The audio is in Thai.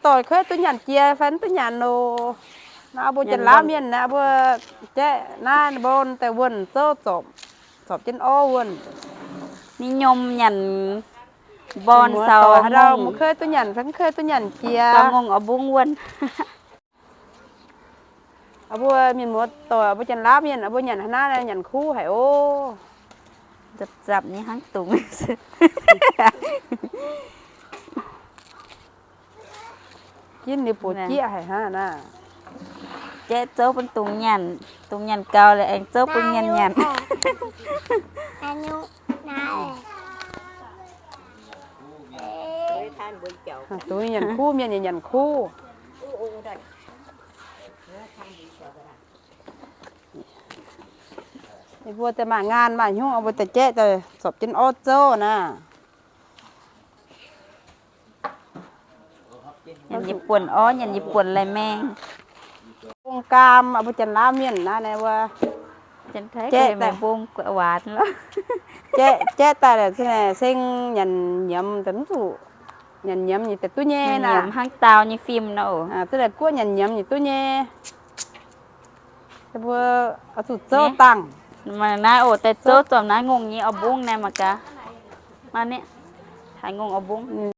tỏi khơi tôi nhận chia phấn tôi nhận đồ na bố chân lá miên na bố chế na bồnแต่วนโซ่สอบจนอ้อวนนิยมยันบอนเสาเรางง ไม่เคยตัวหยันเพิ่งเคยตัวหยันเจีย เสางงเอาบุ้งวน อาบัวมีหมดตัวอาบัวจันลาบยันอาบัวหยันหน้าหยันคู่ให้โอ้ จับนี่หังตุง กินนี่ปวดเจี๊ยให้ฮะน่ะ เจ๊โจ้เป็นตุงยันเก่าเลยเองโจ้เป็นยันอายุนาย ตัวหยันคู่ยันหยันคู่ไอ้บัวแต่มางานมาหิ้วเอาบัวแต่เจ๊แต่สอบจนอ้อโจ้น่ะ ยันญี่ปุ่นอ้อยันญี่ปุ่นอะไรแมง วงกามอาบัวจันลาบยันนะเนี่ยว่า จันไทยก็ไม่บุ้งหวานแล้ว เจ๊แต่ละเส้นยันยำแต่ไม่ถูกยันยำนี่แต่ตัวเนี้ย ยัน น่ะ ยำหังเตานี่ฟิล์มเนาะ ตัวเด็กกู้ยันยำนี่ตัวเนี้ยแต่บัวเอาสุดโจ้ตัง มาหน้าโอ้แต่โจ้จอมหน้างงนี้เอาบุ้งแน่มากะมาเนี่ยถ่ายงงเอาบุ้ง